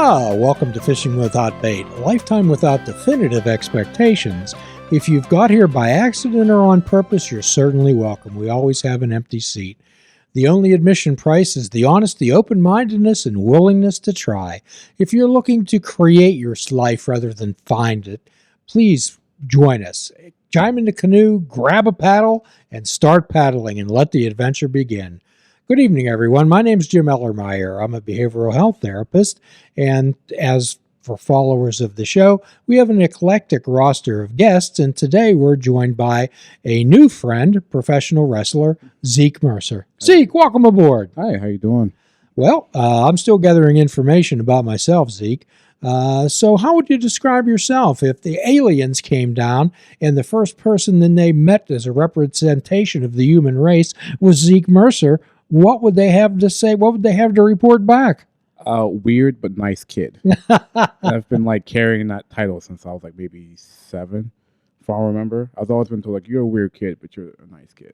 Welcome to Fishing Without Bait, a lifetime without definitive expectations. If you've got here by accident or on purpose, you're certainly welcome. We always have an empty seat. The only admission price is the honesty, open-mindedness, and willingness to try. If you're looking to create your life rather than find it, please join us. Chime in the canoe, grab a paddle, and start paddling and let the adventure begin. Good evening, everyone. My name is Jim Ellermeyer. I'm a behavioral health therapist, and as for followers of the show, we have an eclectic roster of guests, and today we're joined by a new friend, professional wrestler, Zeke Mercer. Zeke, welcome aboard. Hi, how you doing? Well, I'm still gathering information about myself, Zeke. So how would you describe yourself if the aliens came down and the first person that they met as a representation of the human race was Zeke Mercer? What would they have to say? What would they have to report back? Weird but nice kid. I've been carrying that title since I was maybe 7, if I remember. I've always been told you're a weird kid, but you're a nice kid.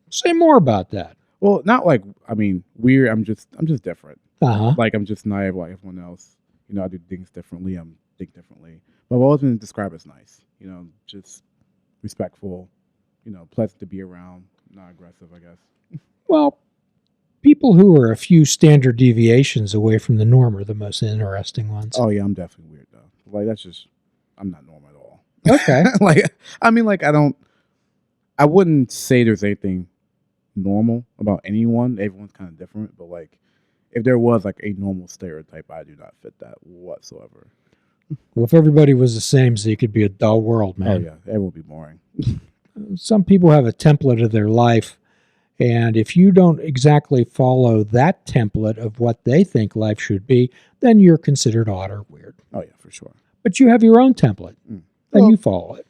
Say more about that. Well, not weird. I'm just different. Uh-huh. I'm just naive like everyone else. I do things differently. I think differently. But I've always been described as nice. Just respectful. Pleasant to be around. Not aggressive, I guess. Well, people who are a few standard deviations away from the norm are the most interesting ones. Oh yeah, I'm definitely weird though. I'm not normal at all. Okay. I wouldn't say there's anything normal about anyone. Everyone's kind of different, but if there was a normal stereotype, I do not fit that whatsoever. Well, if everybody was the same, Zeke, it'd be a dull world, man. Oh yeah, it would be boring. Some people have a template of their life, and if you don't exactly follow that template of what they think life should be, then you're considered odd or weird. Oh yeah, for sure. But you have your own template, and you follow it.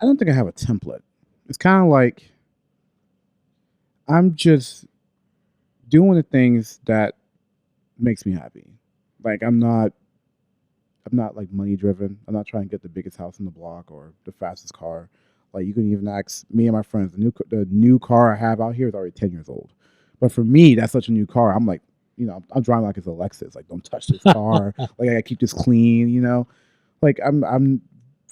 I don't think I have a template. It's kind of I'm just doing the things that makes me happy. I'm not money driven. I'm not trying to get the biggest house in the block or the fastest car. You can even ask me and my friends. The new car I have out here is already 10 years old. But for me, that's such a new car. I'm I'm driving like it's a Lexus. Don't touch this car. I keep this clean. I'm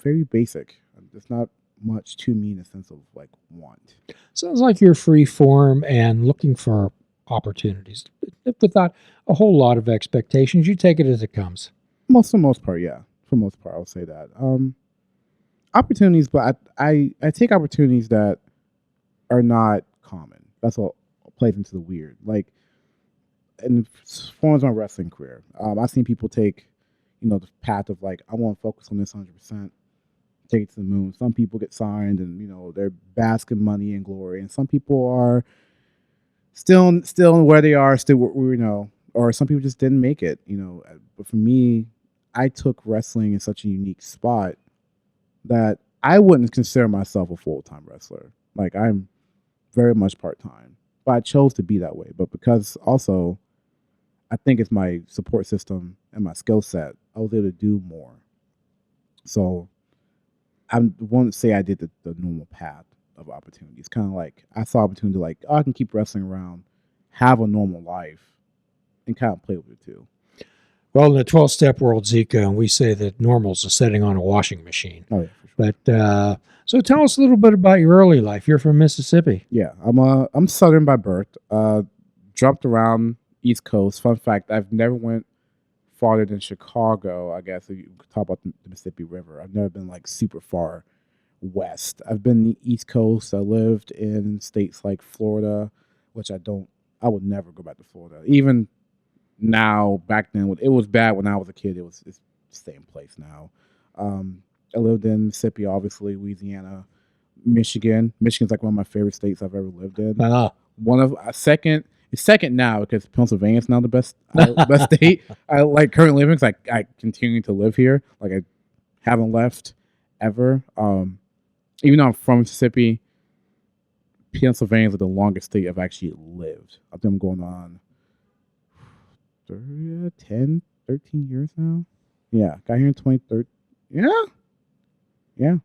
very basic. There's not much to me in the sense of want. Sounds like you're free form and looking for opportunities without a whole lot of expectations. You take it as it comes. For the most part, yeah. For the most part, I'll say that. Opportunities, but I take opportunities that are not common. That's what plays into the weird. In forms of my wrestling career, I've seen people take, the path of I want to focus on this 100%, take it to the moon. Some people get signed and they're basking money and glory, and some people are still where they are, or some people just didn't make it. But for me, I took wrestling in such a unique spot that I wouldn't consider myself a full-time wrestler. I'm very much part-time. But I chose to be that way. But because also I think it's my support system and my skill set, I was able to do more. So I won't say I did the normal path of opportunities. Kind of I saw opportunity I can keep wrestling around, have a normal life, and kind of play with it too. Well, in the 12-step world, Zeke, we say that normal's a setting on a washing machine. Oh, yeah, for sure. But so tell us a little bit about your early life. You're from Mississippi. Yeah, I'm Southern by birth. Jumped around East Coast. Fun fact: I've never went farther than Chicago. I guess if you talk about the Mississippi River, I've never been super far west. I've been the East Coast. I lived in states like Florida, which I would never go back to Florida. Even now, back then, it was bad when I was a kid. It's the same place now. I lived in Mississippi, obviously, Louisiana, Michigan. Michigan's one of my favorite states I've ever lived in. One of second now because Pennsylvania's now the best state I currently living because I continue to live here. I haven't left ever. Even though I'm from Mississippi, Pennsylvania is the longest state I've actually lived. I think I'm going on 10, 13 years now. Yeah, got here in 2013. Yeah.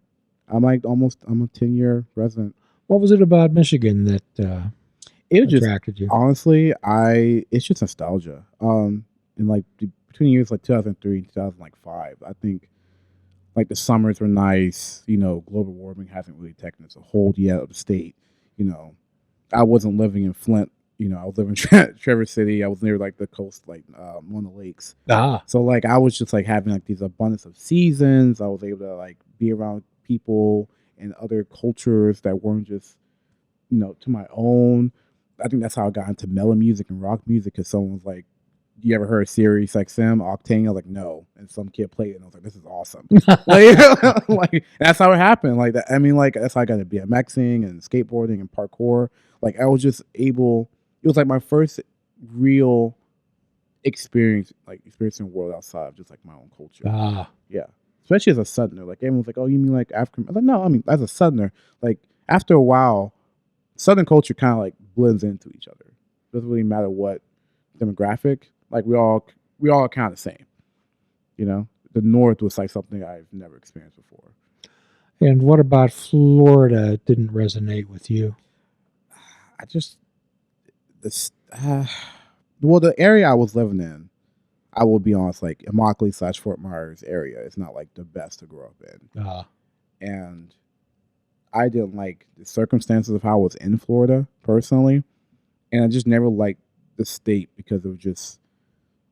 I'm a 10-year resident. What was it about Michigan that it attracted you? Honestly, it's just nostalgia. And between years like 2003 and 2005. I think like the summers were nice. You know, global warming hasn't really taken its a hold yet of the state. You know, I wasn't living in Flint. You know, I was living in Traverse City. I was near like the coast, like one of the lakes. So like I was just like having like these abundance of seasons. I was able to like be around people and other cultures that weren't just, you know, to my own. I think that's how I got into mellow music and rock music, because someone was like, you ever heard Sirius XM Octane? I was like, no. And some kid played it, and I was like, this is awesome. Like that's how it happened. Like that. I mean, like that's how I got into BMXing and skateboarding and parkour. Like I was just able. It was like my first real experience, like experiencing the world outside of just like my own culture. Yeah. Especially as a Southerner. Like everyone's like, oh, you mean like African? I was like, no, I mean as a Southerner. Like after a while, Southern culture kind of like blends into each other. Doesn't really matter what demographic. Like we all kind of the same. You know, the North was like something I've never experienced before. And what about Florida didn't resonate with you? I just this well, the area I was living in, I will be honest, like Immokalee / Fort Myers area is not like the best to grow up in. And I didn't like the circumstances of how I was in Florida personally, and I just never liked the state because it was just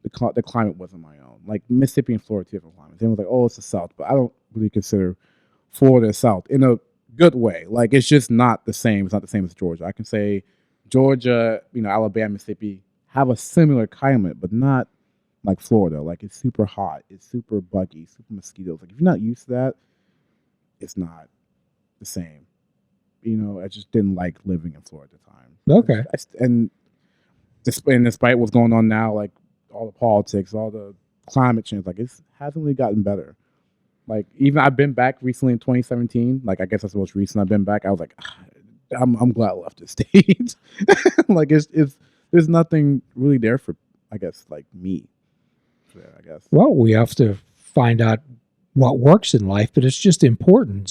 the climate wasn't my own. Like Mississippi and Florida, two different climates. Everyone's like, oh, it's the South, but I don't really consider Florida South in a good way. Like it's just not the same. It's not the same as Georgia. I can say Georgia, you know, Alabama, Mississippi have a similar climate, but not like Florida. Like it's super hot, it's super buggy, super mosquitoes. Like if you're not used to that, it's not the same. You know, I just didn't like living in Florida at the time. Okay. And despite what's going on now, like all the politics, all the climate change, like it hasn't really gotten better. Like even I've been back recently in 2017. Like I guess that's the most recent I've been back. I was like, I'm glad I left the state. Like it's there's nothing really there for, I guess, like me. I guess. Well, we have to find out what works in life, but it's just important,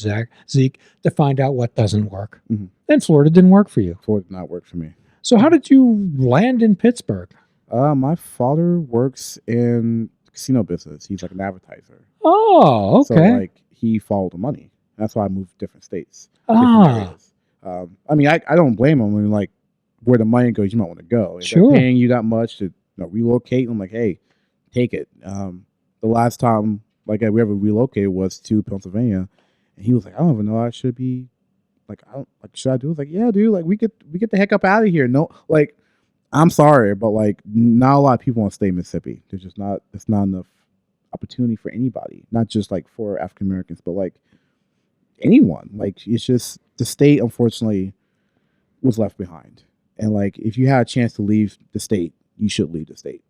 Zeke, to find out what doesn't work. Mm-hmm. And Florida didn't work for you. Florida did not work for me. So how did you land in Pittsburgh? My father works in casino business. He's like an advertiser. Oh, okay. So like he followed the money. That's why I moved to different states. Different areas. I mean, I don't blame him. I mean, like where the money goes, you might want to go. If they're paying you that much to relocate, I'm like, hey, take it. The last time like we ever relocated was to Pennsylvania, and he was like, I don't even know I should be like, I don't like, should I do it? I was like, yeah, dude, like we get the heck up out of here. No, like I'm sorry, but like not a lot of people want to stay in Mississippi. It's not enough opportunity for anybody, not just like for African Americans, but like anyone. Like it's just the state, unfortunately, was left behind. And like if you had a chance to leave the state, you should leave the state.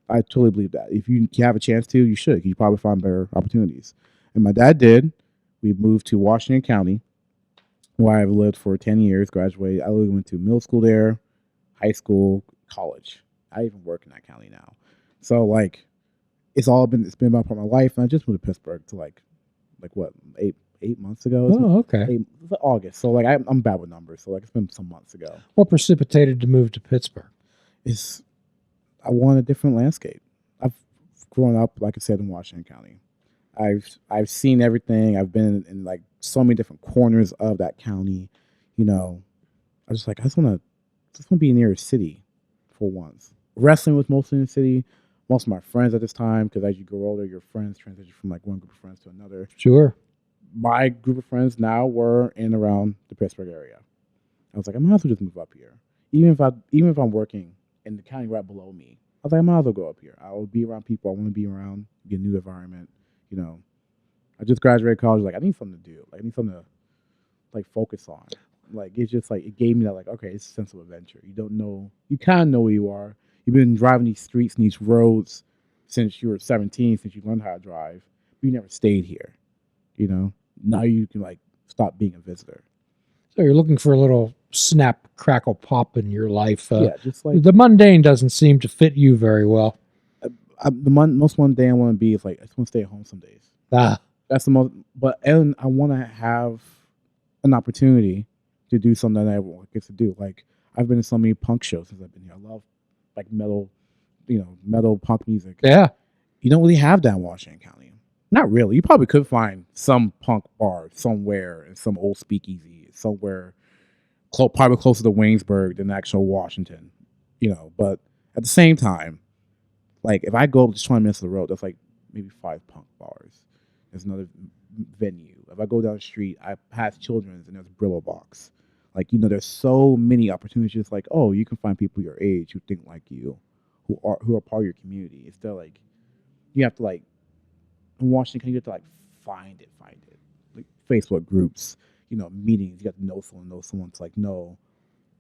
I totally believe that. If you have a chance to, you should. You probably find better opportunities. And my dad did. We moved to Washington County, where I've lived for 10 years, graduated. I literally went to middle school there, high school, college. I even work in that county now. So like it's been about part of my life. And I just moved to Pittsburgh to like what, eight months ago? Oh, okay. August. So like I'm bad with numbers. So like it's been some months ago. What precipitated to move to Pittsburgh? I want a different landscape. I've grown up, like I said, in Washington County. I've seen everything. I've been in like so many different corners of that county. You know, I just want to be near a city for once. Wrestling was mostly in the city. Most of my friends at this time, because as you grow older, your friends transition from like one group of friends to another. Sure. My group of friends now were in around the Pittsburgh area. I was like, I might as well just move up here, even if I'm working in the county right below me. I was like, I might as well go up here. I will be around people I want to be around, get a new environment. You know, I just graduated college. Like, I need something to do. Like, I need something to like focus on. Like, it's just like it gave me that like, okay, it's a sense of adventure. You don't know, you kind of know where you are. You've been driving these streets and these roads since you were 17, since you learned how to drive. But you never stayed here. You know, now you can like stop being a visitor. So you're looking for a little snap, crackle, pop in your life. Yeah, just like the mundane doesn't seem to fit you very well. The most mundane I want to be is like I just want to stay at home some days. That's the most. But and I want to have an opportunity to do something that I get to do. Like I've been to so many punk shows since I've been here. I love like metal punk music. Yeah, You don't really have that in Washington County. Not really. You probably could find some punk bar somewhere in some old speakeasy somewhere, probably closer to Waynesburg than actual Washington. But at the same time, like if I go just 20 minutes of the road, that's like maybe 5 punk bars. There's another venue. If I go down the street, I pass Children's and there's Brillo Box. Like, there's so many opportunities. Like, oh, you can find people your age who think like you, who are part of your community. Instead of like, you have to like, in Washington, you have to like find it. Like Facebook groups, meetings. You have to know someone to like know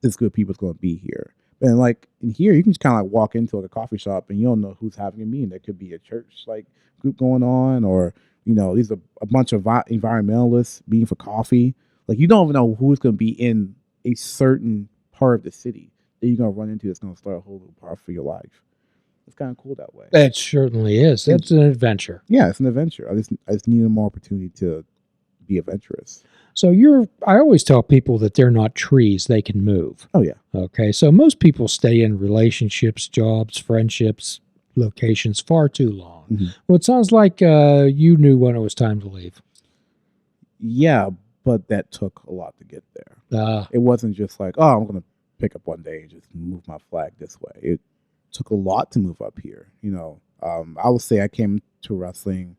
this group of people's going to be here. And like in here, you can just kind of like walk into like a coffee shop and you don't know who's having a meeting. There could be a church like group going on, or these are a bunch of environmentalists meeting for coffee. Like you don't even know who's going to be in a certain part of the city that you're going to run into that's going to start a whole little part for your life. It's kind of cool that way. That certainly is. That's an adventure. Yeah, it's an adventure. I just need more opportunity to be adventurous. So I always tell people that they're not trees, they can move. Oh, yeah. Okay, so most people stay in relationships, jobs, friendships, locations far too long. Mm-hmm. Well, it sounds like you knew when it was time to leave. Yeah, but that took a lot to get there. It wasn't just like, oh, I'm going to pick up one day and just move my flag this way. It took a lot to move up here. I would say I came to wrestling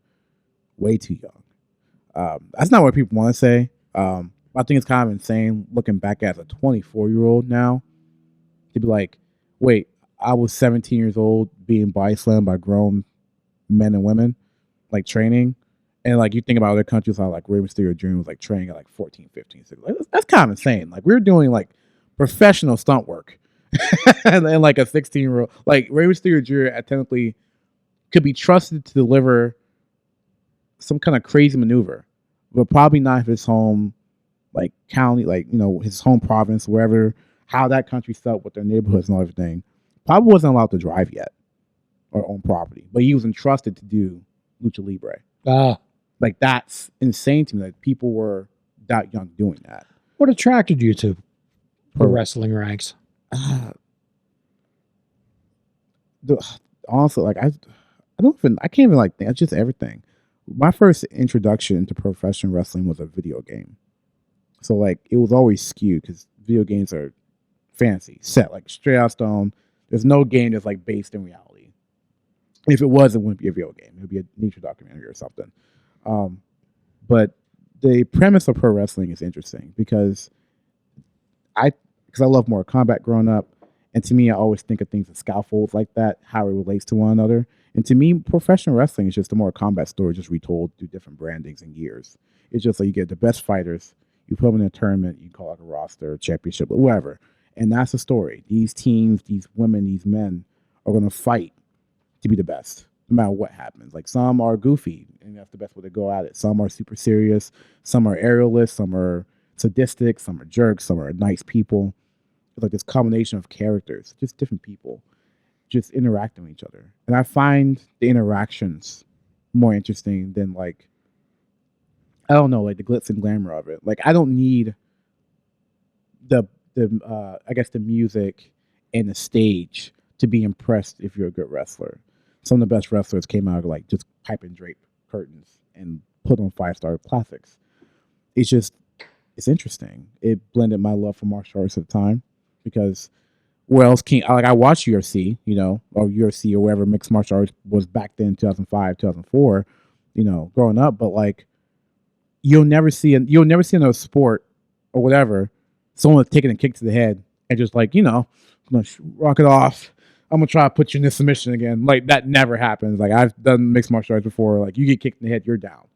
way too young. That's not what people want to say. I think it's kind of insane looking back as a 24-year-old now to be like, wait, I was 17 years old being body slammed by grown men and women, like training. And like you think about other countries, how like Rey Mysterio Dream was like training at like 14, 15, 16. Like, that's kind of insane. Like we're doing like professional stunt work. and like a 16-year-old, like Rey Mysterio Jr. technically could be trusted to deliver some kind of crazy maneuver, but probably not his home, like county, like his home province, wherever, how that country set up with their neighborhoods and everything. Probably wasn't allowed to drive yet or own property, but he was entrusted to do lucha libre. Like that's insane to me. Like people were that young doing that. What attracted you to pro wrestling ranks? Honestly, like I can't even like think. It's just everything. My first introduction to professional wrestling was a video game, so like it was always skewed because video games are fantasy set, like straight out stone. There's no game that's like based in reality. If it was, it wouldn't be a video game. It would be a nature documentary or something. But the premise of pro wrestling is interesting because I love Mortal Kombat growing up. And to me, I always think of things as scaffolds like that, how it relates to one another. And to me, professional wrestling is just a Mortal Kombat story just retold through different brandings and years. It's just like you get the best fighters, you put them in a tournament, you call it a roster, championship, whatever. And that's the story. These teams, these women, these men are going to fight to be the best, no matter what happens. Like some are goofy, and that's the best way to go at it. Some are super serious. Some are aerialists. Some are sadistic. Some are jerks. Some are nice people. It's like this combination of characters, just different people, just interacting with each other. And I find the interactions more interesting than like, I don't know, like the glitz and glamour of it. Like I don't need the music and the stage to be impressed if you're a good wrestler. Some of the best wrestlers came out of like just pipe and drape curtains and put on 5-star classics. It's interesting. It blended my love for martial arts at the time because where else can I watched UFC, or UFC or whatever mixed martial arts was back then, 2005, 2004, growing up. But like, you'll never see another sport or whatever someone taking a kick to the head and just like, I'm gonna rock it off. I'm gonna try to put you in this submission again. Like that never happens. Like I've done mixed martial arts before. Like you get kicked in the head, you're down.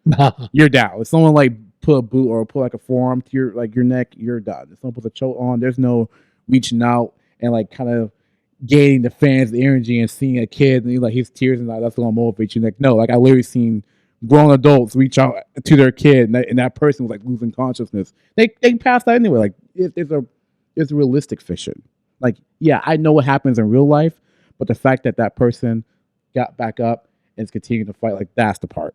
You're down. If someone like put a boot or put like a forearm to your neck, you're done. If someone puts a choke on, there's no reaching out and like kind of gaining the fans the energy and seeing a kid and like his tears and that's gonna motivate you. Like no, like I literally seen grown adults reach out to their kid and that person was like losing consciousness. They pass that anyway. Like if there's a realistic fiction. Like, yeah, I know what happens in real life, but the fact that person got back up and is continuing to fight, like that's the part.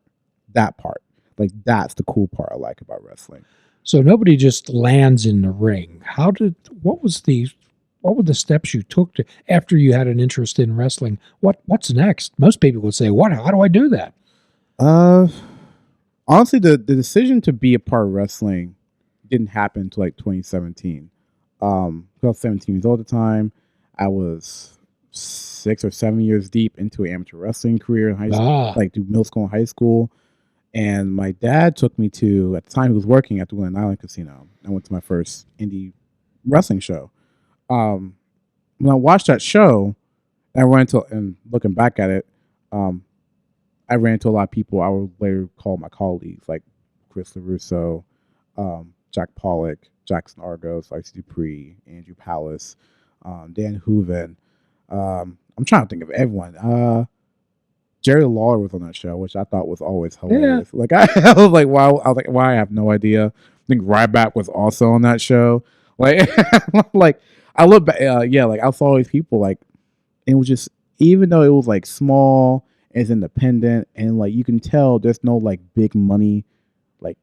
That part. Like that's the cool part I like about wrestling. So nobody just lands in the ring. What was the What were the steps you took to after you had an interest in wrestling? What's next? Most people would say, "What? How do I do that?" Uh, Honestly, the decision to be a part of wrestling didn't happen until like 2017. I was 17 years old at the time. I was 6 or 7 years deep into an amateur wrestling career in high school, Ah, like through middle school and high school. And my dad took me to, at the time he was working at the Glen Island Casino. I went to my first indie wrestling show. Um, when I watched that show, I ran into, and looking back at it, um, I ran into a lot of people I would later call my colleagues, like Chris LaRusso, Jack Pollock, Jackson Argos, Ice Dupree, Andrew Palace, Dan Hooven. I'm trying to think of everyone. Jerry Lawler was on that show, which I thought was always hilarious. Like I was like, wow, I was like, why? I have no idea. I think Ryback was also on that show. Like, like I look back, yeah, like I saw all these people, like it was just, even though it was like small, it's independent, and like you can tell there's no like big money, like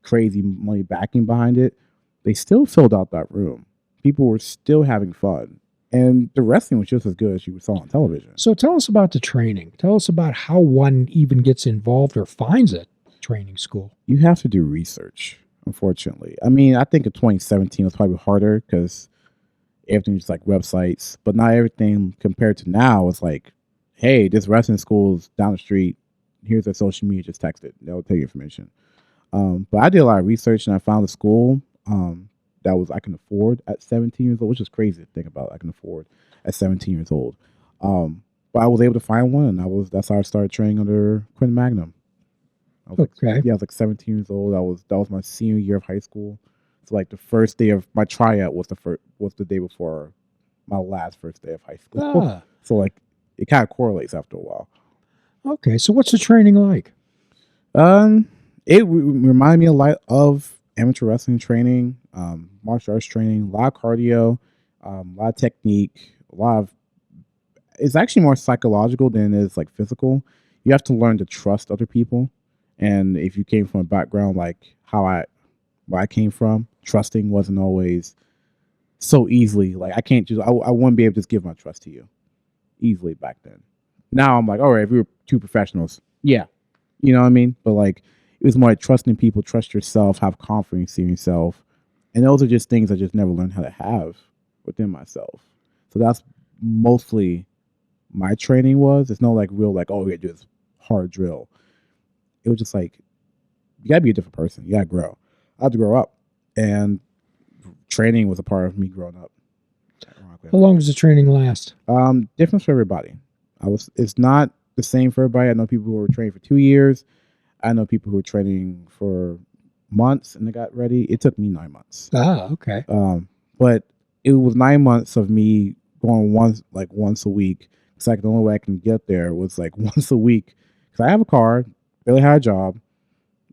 crazy money backing behind it. They still filled out that room. People were still having fun, and the wrestling was just as good as you saw on television. so tell us about the training. Tell us about how one even gets involved or finds a training school. You have to do research, unfortunately. I mean, I think in 2017 was probably harder because everything's like websites, but not everything compared to now is like, hey, this wrestling school is down the street. Here's their social media. Just text it. They'll tell you information. But I did a lot of research and I found a school that was I can afford at 17 years old, which is crazy to think about. I can afford at 17 years old. But I was able to find one, and that's how I started training under Quinn Magnum. I was Okay. I was like 17 years old. That was my senior year of high school. So like the first day of my tryout was the day before my last first day of high school. Ah, So like it kind of correlates after a while. okay. So what's the training like? Reminded me a lot of amateur wrestling training, martial arts training, a lot of cardio, a lot of technique, a lot of. It's actually more psychological than it is like physical. You have to learn to trust other people, and if you came from a background like where I came from, trusting wasn't always so easily. Like I wouldn't be able to just give my trust to you easily back then. Now I'm like, all right, if we were two professionals, yeah, you know what I mean. But like, it was more like trusting people, trust yourself, have confidence in yourself, and those are just things I just never learned how to have within myself. So that's mostly my training was. It's no like real like, oh, we gotta do this hard drill. It was just like, you gotta be a different person. You gotta grow. I had to grow up, and training was a part of me growing up. How long does the training last? Different for everybody. It's not the same for everybody. I know people who were training for 2 years. I know people who were training for months and they got ready. It took me 9 months. Ah, okay. But it was 9 months of me going once a week. It's like the only way I can get there was like once a week. Because I have a car, barely had a job.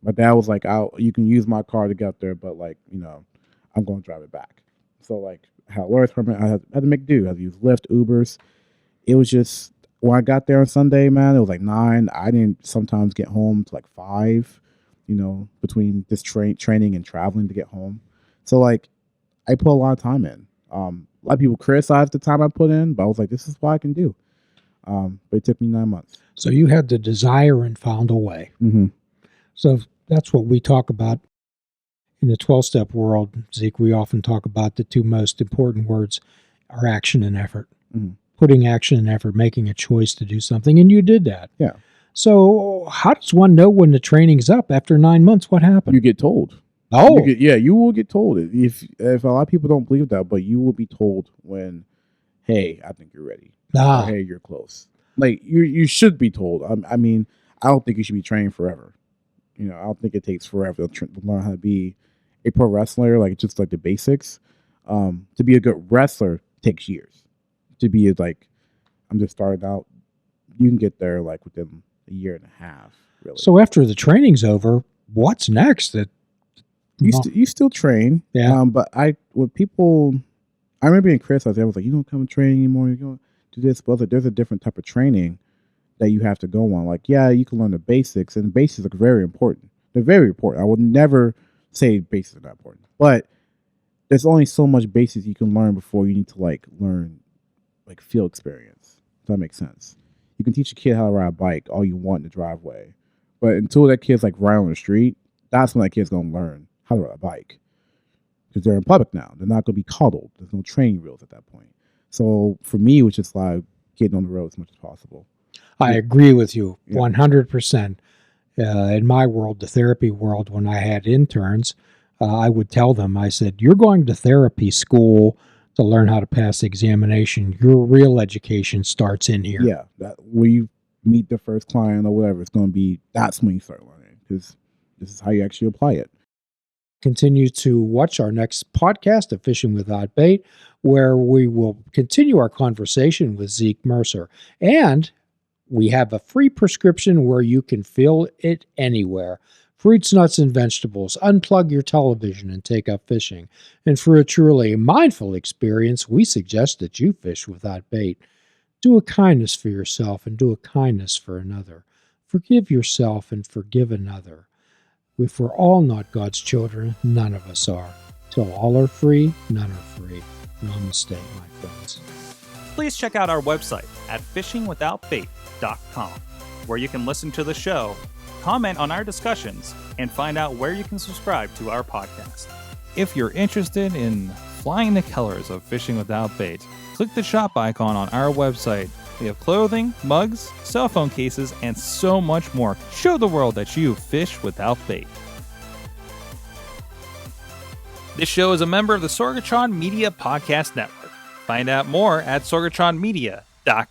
My dad was like, you can use my car to get there, but like, I'm going to drive it back. So like, I had a lawyer's permit. I had to make do. I had to use Lyft, Ubers. It was just, when I got there on Sunday, man, it was like 9. I didn't sometimes get home to like 5, between this training and traveling to get home. So like, I put a lot of time in. A lot of people criticized the time I put in, but I was like, this is what I can do. But it took me 9 months. So you had the desire and found a way. Mm-hmm. So that's what we talk about in the 12-step world, Zeke. We often talk about the two most important words are action and effort. Mm-hmm. Putting action and effort, making a choice to do something, and you did that. Yeah. So how does one know when the training's up after 9 months? What happened? You get told. Oh, you will get told. If a lot of people don't believe that, but you will be told when, hey, I think you're ready. Or, hey, you're close. Like you should be told. I mean, I don't think you should be training forever. I don't think it takes forever to learn how to be a pro wrestler. Like just like the basics. To be a good wrestler takes years. To be I'm just starting out. You can get there like within a year and a half. Really. So after the training's over, what's next? You still train. Yeah. But I remember being criticized. I was like, you don't come and train anymore. You don't do this. But like, there's a different type of training that you have to go on. Like, yeah, you can learn the basics, and the basics are very important. They're very important. I would never say basics are not important, but there's only so much basics you can learn before you need to like learn like field experience. Does that make sense? You can teach a kid how to ride a bike all you want in the driveway, but until that kid's like right on the street, that's when that kid's gonna learn how to ride a bike because they're in public now. They're not gonna be coddled. There's no training wheels at that point. So for me, it was just like getting on the road as much as possible. I agree with you 100%. In my world, the therapy world, when I had interns, I would tell them, I said, you're going to therapy school to learn how to pass the examination. Your real education starts in here. Yeah, that when you meet the first client or whatever, it's going to be, that's when you start learning because this is how you actually apply it. Continue to watch our next podcast of Fishing Without Bait, where we will continue our conversation with Zeke Mercer. And we have a free prescription where you can fill it anywhere. Fruits, nuts, and vegetables. Unplug your television and take up fishing. And for a truly mindful experience, we suggest that you fish without bait. Do a kindness for yourself and do a kindness for another. Forgive yourself and forgive another. If we're all not God's children, none of us are. Till all are free, none are free. Namaste, my friends. Please check out our website at fishingwithoutbait.com, where you can listen to the show, comment on our discussions, and find out where you can subscribe to our podcast. If you're interested in flying the colors of Fishing Without Bait, click the shop icon on our website. We have clothing, mugs, cell phone cases, and so much more. Show the world that you fish without bait. This show is a member of the Sorgatron Media Podcast Network. Find out more at sorgatronmedia.com.